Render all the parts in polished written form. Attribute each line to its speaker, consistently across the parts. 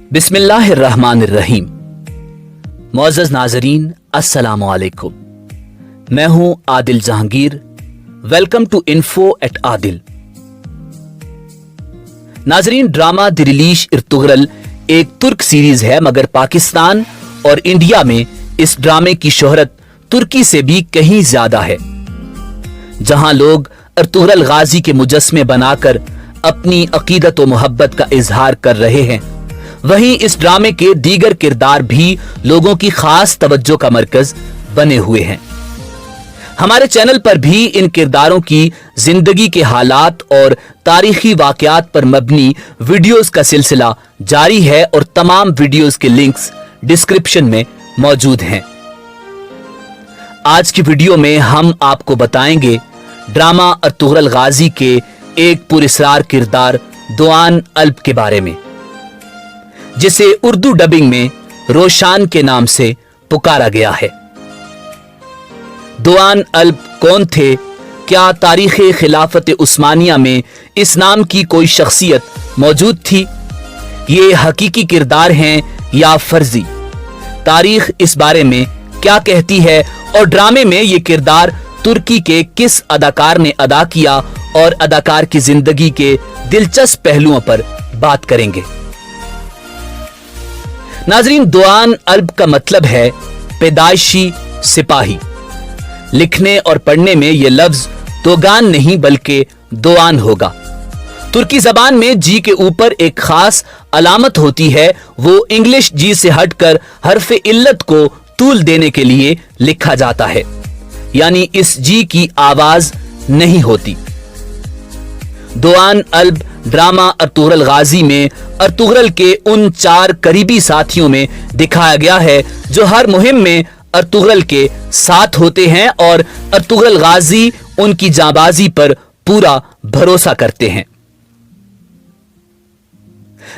Speaker 1: बिस्मिल्लाहिर्रहमानिर्रहीम। मुअज़्ज़ज़ नाज़रीन, अस्सलामु अलैकुम। मैं हूं Adil Jahangir. Welcome to info at Adil. नाज़रीन, ड्रामा द रिलीश इर्तुगरल एक तुर्क सीरीज है, मगर पाकिस्तान और इंडिया में इस ड्रामे की शोहरत तुर्की से भी कहीं ज्यादा है। जहां लोग इर्तुगरल गाजी के मुजस्मे बनाकर अपनी अकीदत व मोहब्बत का इजहार कर रहे हैं, वहीं इस ड्रामे के दीगर किरदार भी लोगों की खास तवज्जो का मरकज बने हुए हैं। हमारे चैनल पर भी इन किरदारों की जिंदगी के हालात और तारीखी वाकयात पर मबनी वीडियोस का सिलसिला जारी है और तमाम वीडियोस के लिंक्स डिस्क्रिप्शन में मौजूद हैं। आज की वीडियो में हम आपको बताएंगे ड्रामा इर्तुगरल गाजी के एक पुरस्रार किरदार दोआन अल्ब के बारे में, जिसे उर्दू डबिंग में रोशान के नाम से पुकारा गया है। दोआन अल्ब कौन थे? क्या तारीख खिलाफत उस्मानिया में इस नाम की कोई शख्सियत मौजूद थी? ये हकीकी किरदार हैं या फर्जी? तारीख इस बारे में क्या कहती है और ड्रामे में ये किरदार तुर्की के किस अदाकार ने अदा किया, और अदाकार की जिंदगी के दिलचस्प पहलुओं पर बात करेंगे। नाजरीन, दोआन अल्ब का मतलब है पैदाइशी सिपाही। लिखने और पढ़ने में यह लफ्ज दोगान नहीं बल्कि दोआन होगा। तुर्की जबान में जी के ऊपर एक खास अलामत होती है, वो इंग्लिश जी से हटकर हरफ इल्लत को तूल देने के लिए लिखा जाता है, यानी इस जी की आवाज नहीं होती। दोआन अल्ब ड्रामा इर्तुगरल गाजी में इर्तुगरल के उन 4 करीबी साथियों में दिखाया गया है जो हर मुहिम में इर्तुगरल के साथ होते हैं और इर्तुगरल गाजी उनकी जांबाजी पर पूरा भरोसा करते हैं।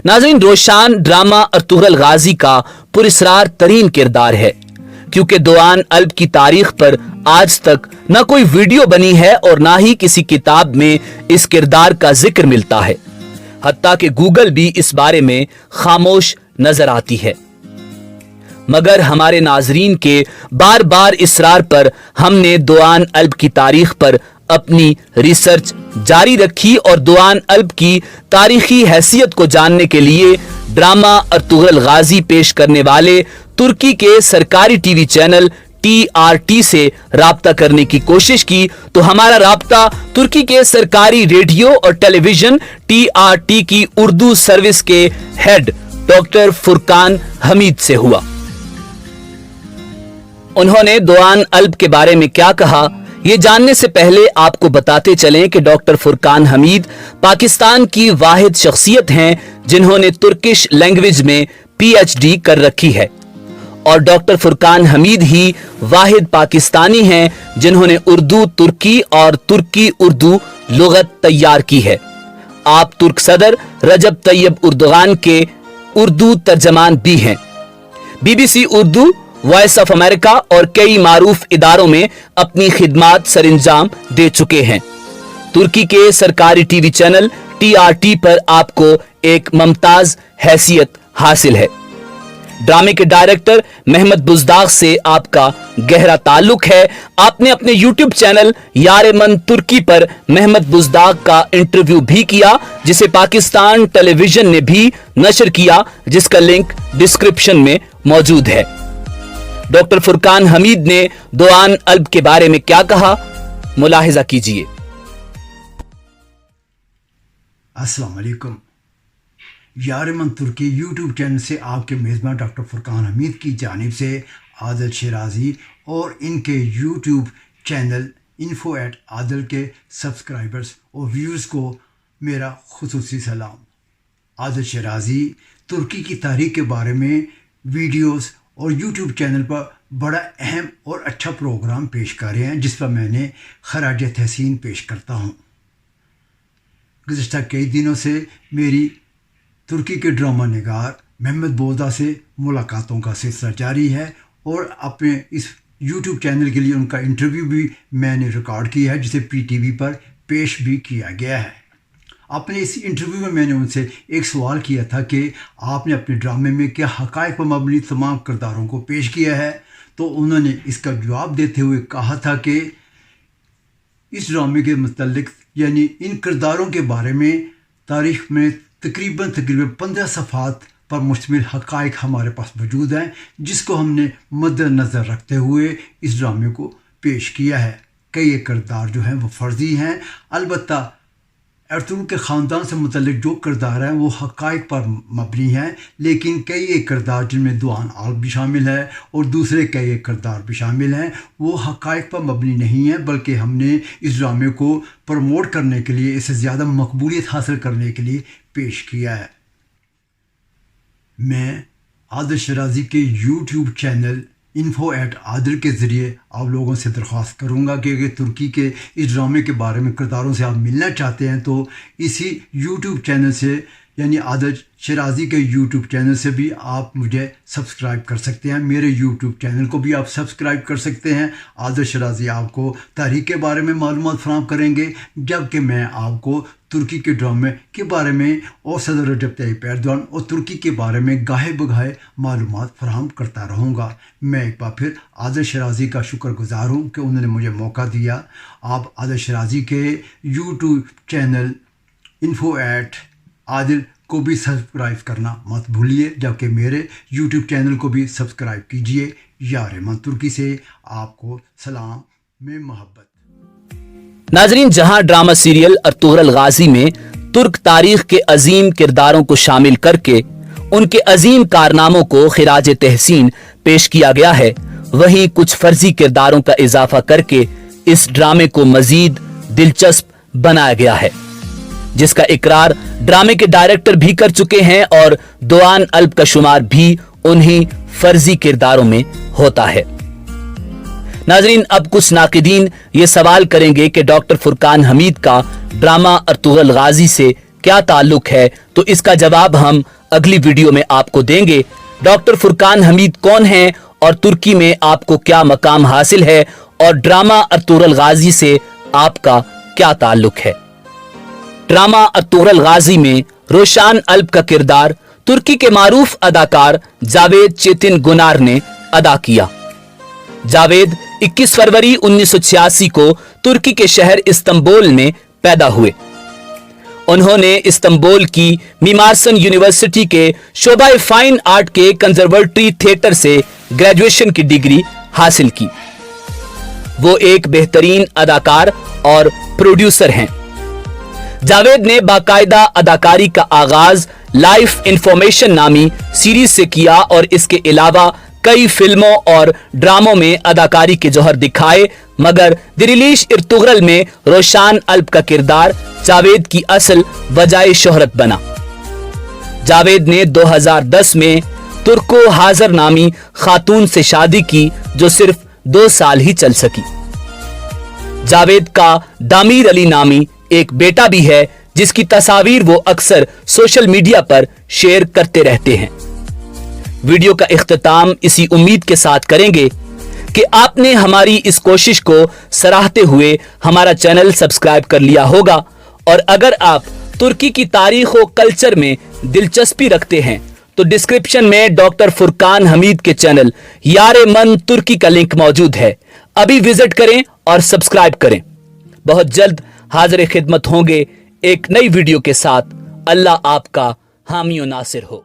Speaker 1: नाज़रीन, रोशान ड्रामा इर्तुगरल गाजी का पुरस्रार तरीन किरदार है, क्योंकि दोआन अल्ब की तारीख पर आज तक न कोई वीडियो बनी है और ना ही किसी किताब में इस किरदार का जिक्र मिलता है। हत्ता कि गूगल भी इस बारे में खामोश नजर आती है। मगर हमारे नाजरीन के बार बार इसरार पर हमने दोआन अल्ब की तारीख पर अपनी रिसर्च जारी रखी और दोआन अल्ब की तारीखी हैसियत को जानने के लिए ड्रामा इर्तुगरल गाजी पेश करने वाले तुर्की के सरकारी टीवी चैनल TRT से राब्ता करने की कोशिश की, तो हमारा राब्ता तुर्की के सरकारी रेडियो और टेलीविजन TRT की उर्दू सर्विस के हेड डॉक्टर फुरकान हमीद से हुआ। उन्होंने दोआन अल्ब के बारे में क्या कहा, ये जानने से पहले आपको बताते चलें कि डॉक्टर फुरकान हमीद पाकिस्तान की वाहिद शख्सियत हैं जिन्होंने तुर्किश लैंग्वेज में PhD कर रखी है, और डॉक्टर फुरकान हमीद ही वाहिद पाकिस्तानी हैं जिन्होंने उर्दू तुर्की और तुर्की उर्दू लुगत तैयार की है। आप तुर्क सदर रजब तैयब उर्दुगान के उर्दू तर्जमान भी हैं। BBC Urdu, voice of America और कई मारूफ इदारों में अपनी खिदमात सरंजाम दे चुके हैं। तुर्की के सरकारी टीवी चैनल TRT पर आपको एक मुमताज हैसियत हासिल है। ड्रामे के डायरेक्टर महमद बुज़दाग से आपका गहरा ताल्लुक है। आपने अपने YouTube चैनल यार मन तुर्की पर महमद बुज़दाग का इंटरव्यू भी किया, जिसे पाकिस्तान टेलीविजन ने भी नशर किया, जिसका लिंक डिस्क्रिप्शन में मौजूद है। डॉक्टर फुरकान हमीद ने दोआन अल्ब के बारे में क्या कहा, मुलाहिजा कीजिए।
Speaker 2: अस्सलाम वालेकुम। यार मन तुर्की यूट्यूब चैनल से आपके मेज़बान डॉक्टर फुरकान हमीद की जानिब से आदिल शिराजी और इनके YouTube channel info at Adil के सब्सक्राइबर्स और व्यूज़ को मेरा खुसूसी सलाम। आदिल शिराजी तुर्की की तारीख के बारे में वीडियोस और यूट्यूब चैनल पर बड़ा अहम और अच्छा प्रोग्राम पेश कर रहे हैं, जिस पर मैंने खराज तहसीन पेश करता हूँ। गुज़श्ता कई दिनों से मेरी तुर्की के ड्रामा निगार महमद बोदा से मुलाकातों का सिलसिला जारी है और अपने इस यूट्यूब चैनल के लिए उनका इंटरव्यू भी मैंने रिकॉर्ड किया है, जिसे PTV पर पेश भी किया गया है। अपने इस इंटरव्यू में मैंने उनसे एक सवाल किया था कि आपने अपने ड्रामे में क्या हक़ाइक़ पर मबनी तमाम किरदारों को पेश किया है, तो उन्होंने इसका जवाब देते हुए कहा था कि इस ड्रामे के मुतल्लिक़ यानी इन किरदारों के बारे में तारीख़ में तकरीबन 15 सफ़हात पर मुश्तमिल हक़ाइक़ हमारे पास मौजूद हैं, जिसको हमने मद्देनज़र रखते हुए इस ड्रामे को पेश किया है। कई एक किरदार जो हैं वो फ़र्ज़ी हैं, अलबत्ता अर्तुगरुल के ख़ानदान से मुतल्लिक़ जो किरदार हैं वो हक़ाइक़ पर मबनी हैं, लेकिन कई एक किरदार जिनमें दुआन आल्प भी शामिल है और दूसरे कई एक किरदार भी शामिल हैं वो हक़ाइक़ पर मबनी नहीं हैं, बल्कि हमने इस ड्रामे को प्रमोट करने के लिए, इसे ज़्यादा मकबूलियत हासिल करने के लिए पेश किया है। मैं आदिल शराजी के यूट्यूब चैनल info@adil के ज़रिए आप लोगों से दरख्वास्त करूँगा कि अगर तुर्की के इस ड्रामे के बारे में किरदारों से आप मिलना चाहते हैं तो इसी यूट्यूब चैनल से यानी आदिल शराजी के यूट्यूब चैनल से भी आप मुझे सब्सक्राइब कर सकते हैं। मेरे यूट्यूब चैनल को भी आप सब्सक्राइब कर सकते हैं। आदिल शराजी आपको तारीख़ के बारे में मालूमात फराहम करेंगे, जबकि मैं आपको तुर्की के ड्रामे के बारे में और सदर रजब तय्यिप एर्दोग़ान और तुर्की के बारे में गाहे बगाहे मालूमात फराहम करता रहूँगा। मैं एक बार फिर आदिल शराजी का शुक्रगुज़ार हूँ कि उन्होंने मुझे मौका दिया। आप आदिल शराजी के यूट्यूब चैनल info@adil को भी सब्सक्राइब करना मत भूलिए, जबकि मेरे यूट्यूब चैनल को भी सब्सक्राइब कीजिए। यार मन तुर्की से आपको सलाम में मोहब्बत।
Speaker 1: नाजरीन, जहां ड्रामा सीरियल अर्तुगरुल गाजी में तुर्क तारीख के अजीम किरदारों को शामिल करके उनके अजीम कारनामों को खिराज तहसीन पेश किया गया है, वहीं कुछ फर्जी किरदारों का इजाफा करके इस ड्रामे को मजीद दिलचस्प बनाया गया है, जिसका इकरार ड्रामे के डायरेक्टर भी कर चुके हैं और दुआन अल्प का शुमार भी उन्हीं फर्जी किरदारों में होता है। नाजरीन, अब कुछ नाक़िदीन ये सवाल करेंगे कि डॉक्टर फुरकान हमीद का ड्रामा अर्तुगरुल गाजी से क्या ताल्लुक है, तो इसका जवाब हम अगली वीडियो में आपको देंगे। डॉक्टर फुरकान हमीद कौन है और तुर्की में आपको क्या मकाम हासिल है और ड्रामा अर्तुगरुल गाजी से आपका क्या ताल्लुक है। ड्रामा अर्तुगरुल गाजी में रोशान अल्प का किरदार तुर्की के मारूफ अदाकार जावेद चेतिन गुनार ने अदा किया। जावेद 21 फरवरी 1986 को तुर्की के शहर इस्तांबुल में पैदा हुए। उन्होंने इस्तांबुल की मीमारसन यूनिवर्सिटी के शोबाए फाइन आर्ट के कंजर्वेटरी थिएटर से ग्रेजुएशन की डिग्री हासिल की। वो एक बेहतरीन अदाकार और प्रोड्यूसर हैं। जावेद ने बाकायदा अदाकारी का आगाज लाइफ इंफॉर्मेशन नामी सीरीज से किया और इसके अलावा कई फिल्मों और ड्रामों में अदाकारी के जौहर दिखाए, मगर द रिलीज अर्तुगरुल में रोशान अल्प का किरदार जावेद की असल वजह शोहरत बना। जावेद ने 2010 में तुर्को हाजर नामी खातून से शादी की, जो सिर्फ 2 साल ही चल सकी। जावेद का दामीर अली नामी एक बेटा भी है, जिसकी तस्वीर वो अक्सर सोशल मीडिया पर शेयर करते रहते हैं। वीडियो का इख्तिताम इसी उम्मीद के साथ करेंगे कि आपने हमारी इस कोशिश को सराहते हुए हमारा चैनल सब्सक्राइब कर लिया होगा, और अगर आप तुर्की की तारीख और कल्चर में दिलचस्पी रखते हैं तो डिस्क्रिप्शन में डॉक्टर फुरकान हमीद के चैनल यार मन तुर्की का लिंक मौजूद है। अभी विजिट करें और सब्सक्राइब करें। बहुत जल्द हाजिर खिदमत होंगे एक नई वीडियो के साथ। अल्लाह आपका हामी और नासिर हो।